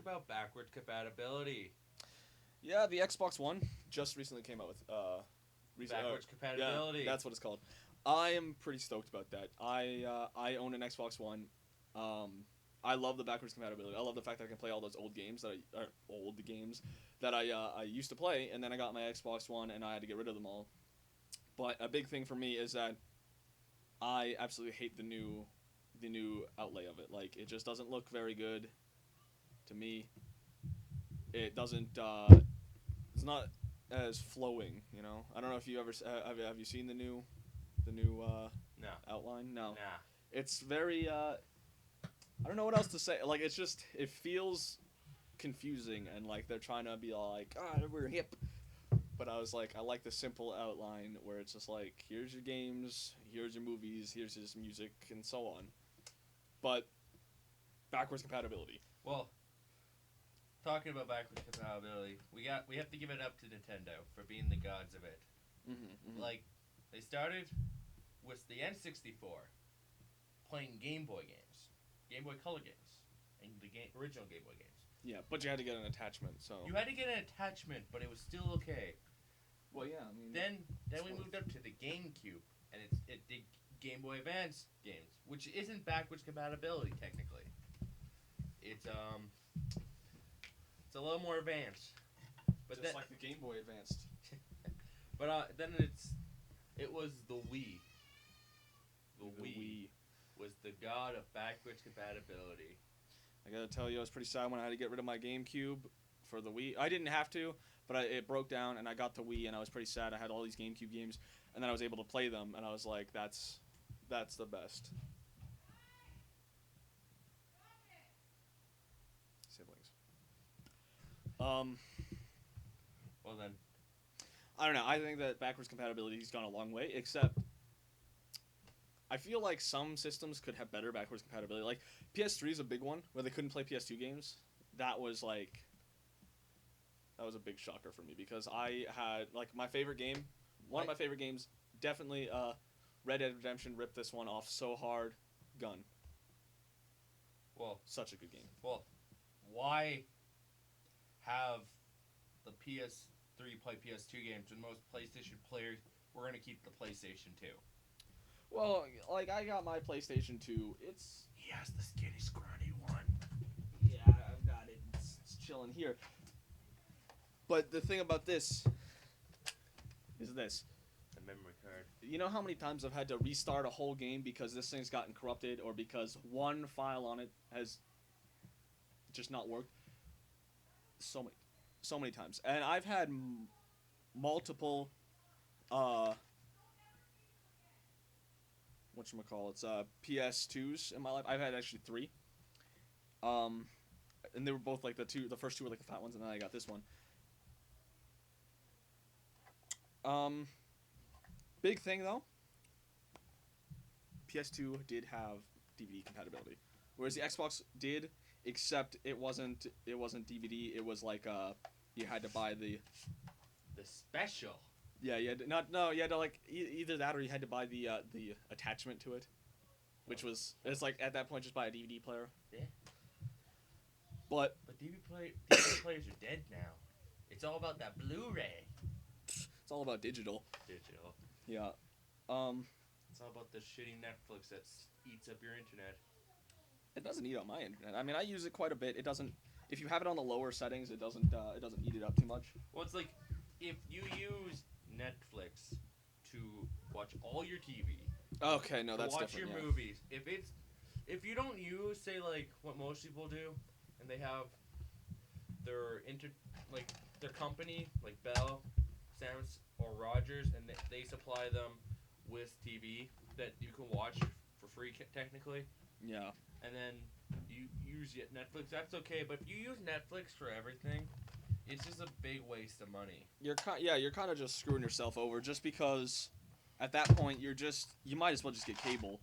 about backwards compatibility. Yeah, the Xbox One just recently came out with Backwards yeah, compatibility. that's what it's called. I am pretty stoked about that. I own an Xbox One. Um, I love the backwards compatibility. I love the fact that I can play all those old games old games that I used to play, and then I got my Xbox One and I had to get rid of them all. But a big thing for me is that I absolutely hate the new outlay of it. Like it just doesn't look very good to me. It doesn't. It's not as flowing. You know. I don't know if you ever have you seen the new No. outline. No, Nah. it's very. I don't know what else to say. Like it's just it feels confusing and like they're trying to be all like we're hip. But I was like, I like the simple outline where it's just like, here's your games, here's your movies, here's his music, and so on. But backwards compatibility. Well, talking about backwards compatibility, we have to give it up to Nintendo for being the gods of it. Mm-hmm, mm-hmm. Like, they started with the N64 playing Game Boy games, Game Boy Color games, and the original Game Boy games. Yeah, but you had to get an attachment, so. You had to get an attachment, but it was still okay. Well, yeah, I mean. Then we moved up to the GameCube, and it did Game Boy Advance games, which isn't backwards compatibility technically. It's a little more advanced. But Just then, like the Game Boy Advanced. but then it was the Wii. The Wii was the god of backwards compatibility. I gotta tell you, I was pretty sad when I had to get rid of my GameCube for the Wii. I didn't have to, but it broke down, and I got the Wii, and I was pretty sad. I had all these GameCube games, and then I was able to play them, and I was like, that's the best. Siblings. Um, Well then, I don't know. I think that backwards compatibility has gone a long way, except I feel like some systems could have better backwards compatibility. Like PS3 is a big one where they couldn't play PS2 games. That was a big shocker for me because I had like my favorite game, one of my favorite games, definitely Red Dead Redemption ripped this one off so hard. Gun. well, Such a good game. well, why have the PS3 play PS2 games when most PlayStation players were gonna keep the PlayStation 2? Well, like I got my PlayStation 2. He has the skinny, scrawny one. Yeah, I've got it. It's chilling here. But the thing about this is this. The memory card. You know how many times I've had to restart a whole game because this thing's gotten corrupted or because one file on it has just not worked? So many times. And I've had multiple whatchamacallits, PS2s in my life. I've had actually 3. Um and they were both like the first 2 were like the fat ones and then I got this one. Big thing though, PS2 did have DVD compatibility, whereas the Xbox did, except it wasn't DVD. It was like you had to buy the special. yeah you had to, not no you had to like either that or you had to buy the attachment to it, which was it's like at that point just buy a DVD player. Yeah. But DVD players are dead now. It's all about that Blu-ray. it's all about digital. Digital. Yeah. It's all about the shitty Netflix that eats up your internet. It doesn't eat up my internet. I mean, I use it quite a bit. It doesn't. If you have it on the lower settings, it doesn't eat it up too much. Well, it's like if you use Netflix to watch all your TV, Okay, no, that's watch different. your Yeah. movies. If you don't use, say, like what most people do, and they have their their company like Bell, Samsung, or Rogers, and they supply them with TV that you can watch for free technically, Yeah. and then you use Netflix. That's okay, but if you use Netflix for everything, it's just a big waste of money. You're kind of just screwing yourself over just because at that point you might as well just get cable.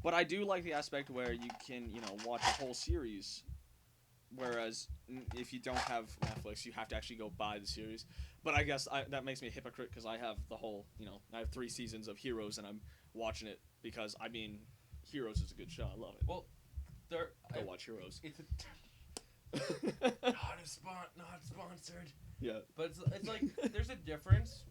But I do like the aspect where you can, watch a whole series, whereas if you don't have Netflix, you have to actually go buy the series. But I guess that makes me a hypocrite because I have the whole, I have 3 seasons of Heroes and I'm watching it because I mean, Heroes is a good show. I love it. Well, Go watch Heroes. It's not sponsored. Yeah. But it's like there's a difference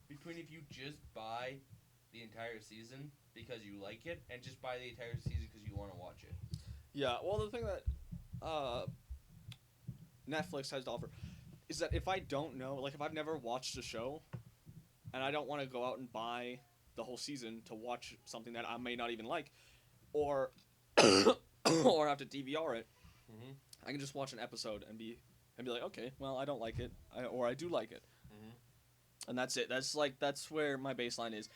between if you just buy the entire season because you like it and just buy the entire season because you want to watch it. Yeah. Well, the thing that Netflix has to offer is that if I don't know, like if I've never watched a show, and I don't want to go out and buy the whole season to watch something that I may not even like, or or have to DVR it, Mm-hmm. I can just watch an episode and be like, okay, well, I don't like it, or I do like it, Mm-hmm. and that's it. That's where my baseline is.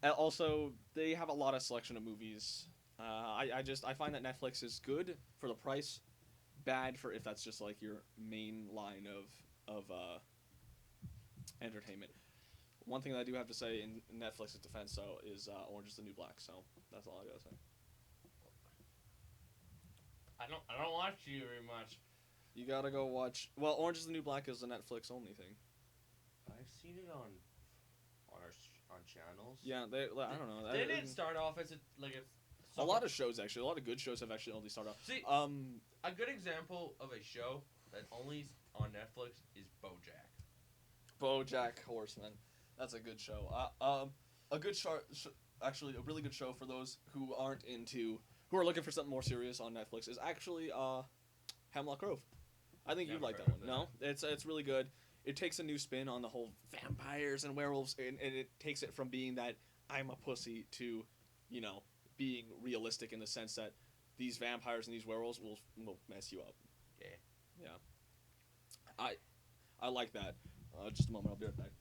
Also, they have a lot of selection of movies. I find that Netflix is good for the price, bad for if that's just like your main line of entertainment. One thing that I do have to say in Netflix's defense, though, is Orange is the New Black. So that's all I gotta say. I don't watch you very much. You gotta go watch. Well, Orange is the New Black is a Netflix only thing. I've seen it on on channels. Yeah, I don't know. They didn't start off as A lot of shows actually. A lot of good shows have actually only started off. See, a good example of a show that only's on Netflix is BoJack. BoJack Horseman. That's a good show. A good show, actually, a really good show for those who who are looking for something more serious on Netflix is actually Hemlock Grove. I think you'd like that one. No, it's really good. It takes a new spin on the whole vampires and werewolves, and it takes it from being that I'm a pussy to, being realistic in the sense that these vampires and these werewolves will mess you up. Yeah. I like that. Just a moment, I'll be right back.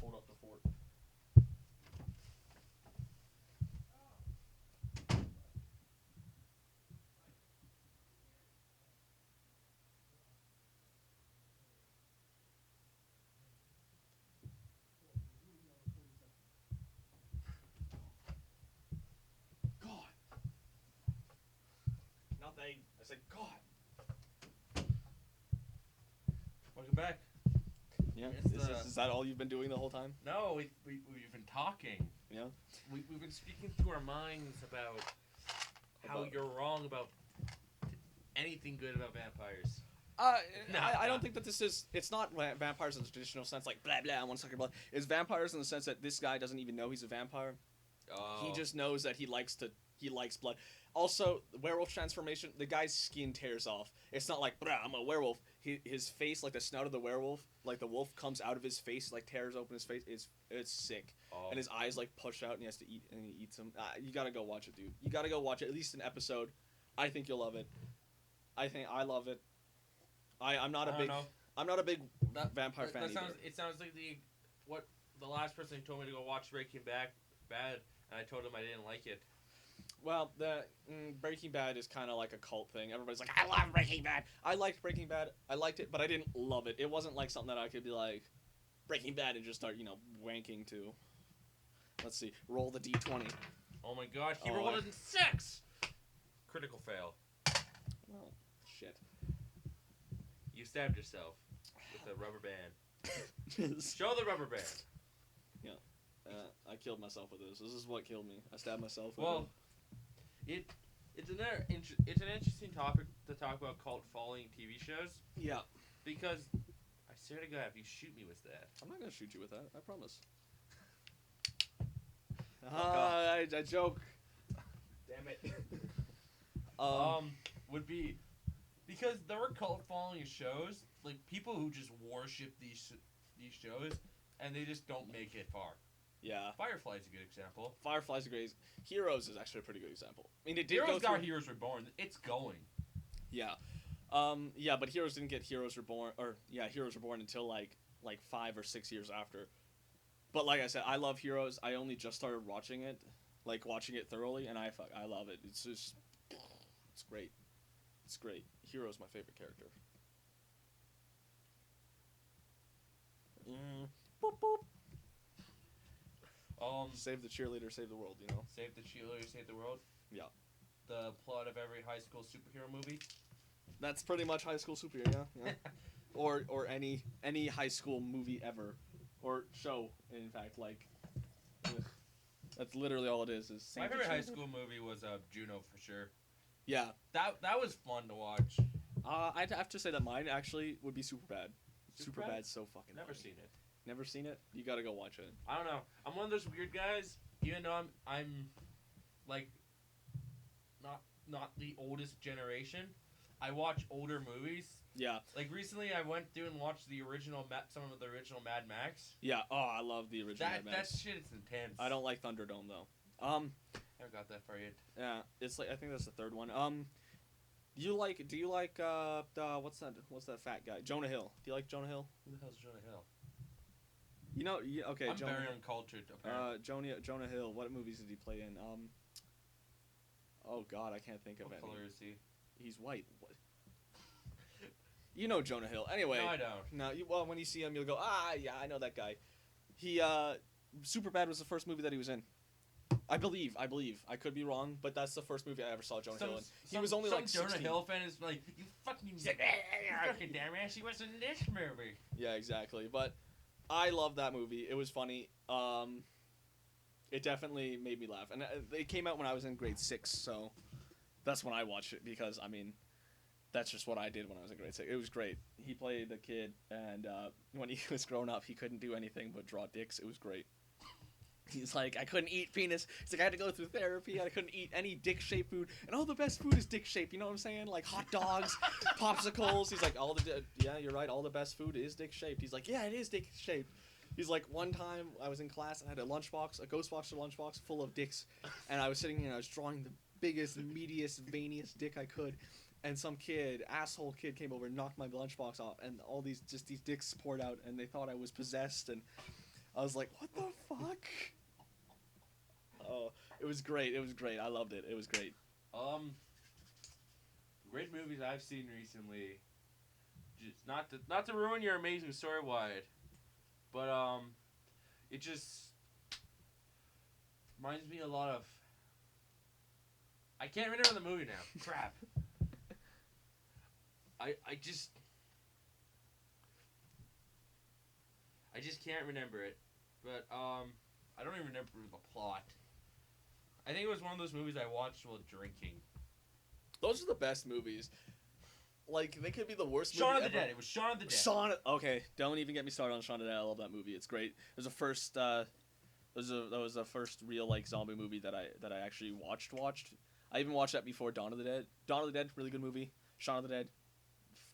Hold up the fort. God. Nothing. I said God. Welcome back. Yeah. It's Is that all you've been doing the whole time? No, we've been talking. Yeah. We've been speaking through our minds about how you're wrong about anything good about vampires. I don't think that this is. It's not vampires in the traditional sense, like blah blah. I want to suck your blood. It's vampires in the sense that this guy doesn't even know he's a vampire. Oh. He just knows that he likes blood. Also, werewolf transformation. The guy's skin tears off. It's not like, bruh, I'm a werewolf. His face, like the snout of the werewolf, like the wolf comes out of his face, like tears open his face. It's sick. Oh. And his eyes like push out, and he has to eat, and he eats them. You gotta go watch it, dude. You gotta go watch it, at least an episode. I think you'll love it. I love it. I'm not a big vampire fan either. It sounds like the last person who told me to go watch Breaking Bad, and I told him I didn't like it. Well, Breaking Bad is kind of like a cult thing. Everybody's like, I love Breaking Bad. I liked Breaking Bad. I liked it, but I didn't love it. It wasn't like something that I could be like, Breaking Bad, and just start, wanking to. Let's see. Roll the D20. Oh my gosh, he rolled in 6! Critical fail. Well, shit. You stabbed yourself with a rubber band. Show the rubber band. I killed myself with this. This is what killed me. I stabbed myself with Well, it's an interesting topic to talk about cult following TV shows. Yeah. Because I swear to God, if you shoot me with that, I'm not gonna shoot you with that. I promise. I joke. Damn it. would be because there were cult following shows, like people who just worship these shows, and they just don't make it far. Yeah. Firefly's a good example. Firefly's a great. Heroes is actually a pretty good example. I mean, it did Heroes go through. got Heroes Reborn. It's going. Yeah. Yeah, but Heroes didn't get Heroes Reborn, Heroes Reborn until like 5 or 6 years after. But like I said, I love Heroes. I only just started watching it thoroughly, and I love it. It's just, it's great. It's great. Hero's my favorite character. Boop boop. Save the cheerleader, save the world. Save the cheerleader, save the world. Yeah. The plot of every high school superhero movie. That's pretty much high school superhero. Yeah. or any high school movie ever, or show. In fact, that's literally all it is. My favorite high school movie was Juno for sure. Yeah. That was fun to watch. I'd have to say that mine actually would be Superbad. Superbad? Superbad's so fucking Never funny. seen it. Never seen it? You gotta go watch it. I don't know. I'm one of those weird guys. Even though I'm like not the oldest generation, I watch older movies. Yeah. Like recently, I went through and watched some of the original Mad Max. Yeah. Oh, I love the original Mad Max. That shit is intense. I don't like Thunderdome though. Haven't got that far yet. Yeah, it's like I think that's the third one. Do you like what's that fat guy? Jonah Hill. Do you like Jonah Hill? Who the hell's Jonah Hill? You know, okay. I'm Jonah very Hill. uncultured. Apparently. Jonah Hill. What movies did he play in? Oh God, I can't think of What any. color is he? He's white. What? You know Jonah Hill. Anyway. No, I don't. No, well, when you see him, you'll go, yeah, I know that guy. He, Superbad was the first movie that he was in. I believe. I could be wrong, but that's the first movie I ever saw Jonah Hill in. He was only like 16. Jonah Hill fan is like, you fucking damn ass, he was in this movie. Yeah, exactly. But I love that movie. It was funny. It definitely made me laugh. And it came out when I was in grade 6, so that's when I watched it because, I mean, that's just what I did when I was in grade 6. It was great. He played the kid, and when he was grown up, he couldn't do anything but draw dicks. It was great. He's like, I couldn't eat penis. He's like, I had to go through therapy. I couldn't eat any dick-shaped food. And all the best food is dick-shaped. You know what I'm saying? Like hot dogs, popsicles. He's like, yeah, you're right. All the best food is dick-shaped. He's like, yeah, it is dick-shaped. He's like, one time I was in class and I had a lunchbox, a Ghostbuster lunchbox full of dicks. And I was sitting here and I was drawing the biggest, meatiest, veiniest dick I could. And some asshole kid came over and knocked my lunchbox off. And all these dicks poured out and they thought I was possessed. And I was like, what the fuck? Oh, it was great. It was great. I loved it. It was great. Great movies I've seen recently. Just not to ruin your amazing story, Wyatt, but it just reminds me a lot of. I can't remember the movie now. Crap. I just can't remember it, but I don't even remember the plot. I think it was one of those movies I watched while drinking. Those are the best movies. Like, they could be the worst Shaun movie of the ever. Dead. It was Shaun of the Dead. Okay, don't even get me started on Shaun of the Dead. I love that movie. It's great. It was the first. That was the first real like zombie movie that I actually watched. I even watched that before Dawn of the Dead. Dawn of the Dead, really good movie. Shaun of the Dead,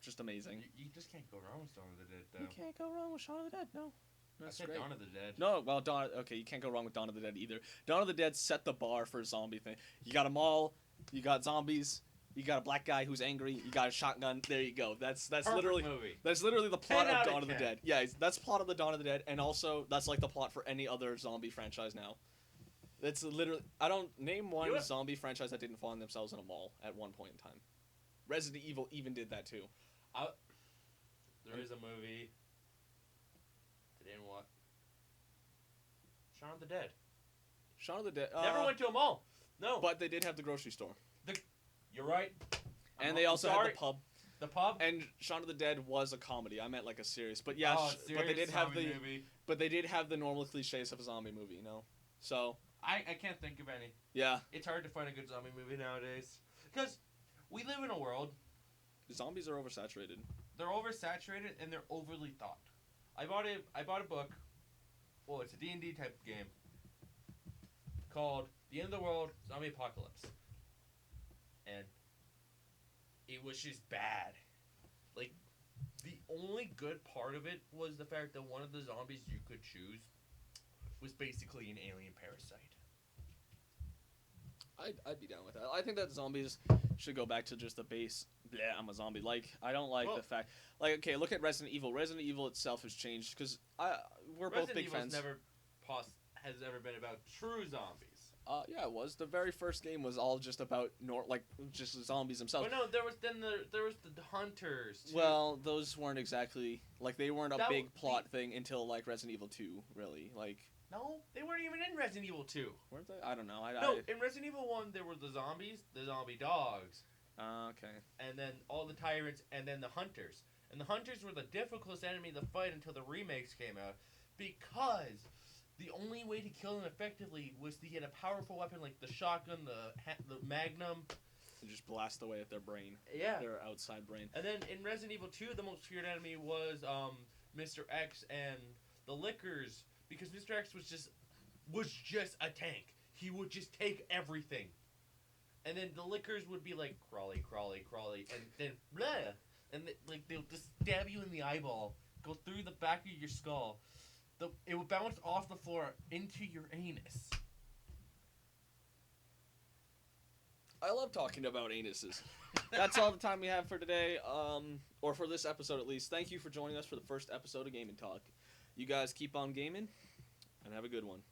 just amazing. You just can't go wrong with Shaun of the Dead, though. You can't go wrong with Shaun of the Dead. No. I said great. Dawn of the Dead. No, well, okay, you can't go wrong with Dawn of the Dead either. Dawn of the Dead set the bar for a zombie thing. You got a mall, you got zombies, you got a black guy who's angry, you got a shotgun. There you go. That's Perfect literally movie. That's literally the plot 10 of out of Dawn of the 10. Dead. Yeah, that's plot of the Dawn of the Dead, and also that's like the plot for any other zombie franchise now. That's literally I don't name one zombie franchise that didn't find themselves in a mall at one point in time. Resident Evil even did that too. There is a movie. That in what? Shaun of the Dead. Shaun of the Dead. Never went to a mall. No. But they did have the grocery store. You're right. And they also had the pub. The pub. And Shaun of the Dead was a comedy. I meant like a serious, but yeah, but they did have the, movie. but they did have the normal cliches of a zombie movie, you know. So I can't think of any. yeah, It's hard to find a good zombie movie nowadays because we live in a world. Zombies are oversaturated. They're oversaturated and they're overly thought. I bought a book. Well, it's a D&D type of game called The End of the World Zombie Apocalypse. And it was just bad. Like, the only good part of it was the fact that one of the zombies you could choose was basically an alien parasite. I'd be down with that. I think that zombies should go back to just the base. Yeah, I'm a zombie. Like, I don't like the fact. Like, okay, look at Resident Evil. Resident Evil itself has changed because we're both big fans. Has ever been about true zombies. Yeah, it was. The very first game was all just about just zombies themselves. But no, there was the hunters. Too. Well, those weren't exactly like they weren't a big plot thing until like Resident Evil 2, really. Like no, they weren't even in Resident Evil 2. Weren't they? I don't know. In Resident Evil 1 there were the zombies, the zombie dogs. Okay. And then all the tyrants, and then the hunters. And the hunters were the difficult enemy to fight until the remakes came out, because the only way to kill them effectively was to get a powerful weapon like the shotgun, the Magnum, and just blast away at their brain, Yeah. their outside brain. And then in Resident Evil 2, the most feared enemy was Mr. X and the Lickers, because Mr. X was just a tank. He would just take everything. And then the Lickers would be like crawly, and then blah, and they'll just stab you in the eyeball, go through the back of your skull. It would bounce off the floor into your anus. I love talking about anuses. That's all the time we have for today, or for this episode at least. Thank you for joining us for the first episode of Gaming Talk. You guys keep on gaming, and have a good one.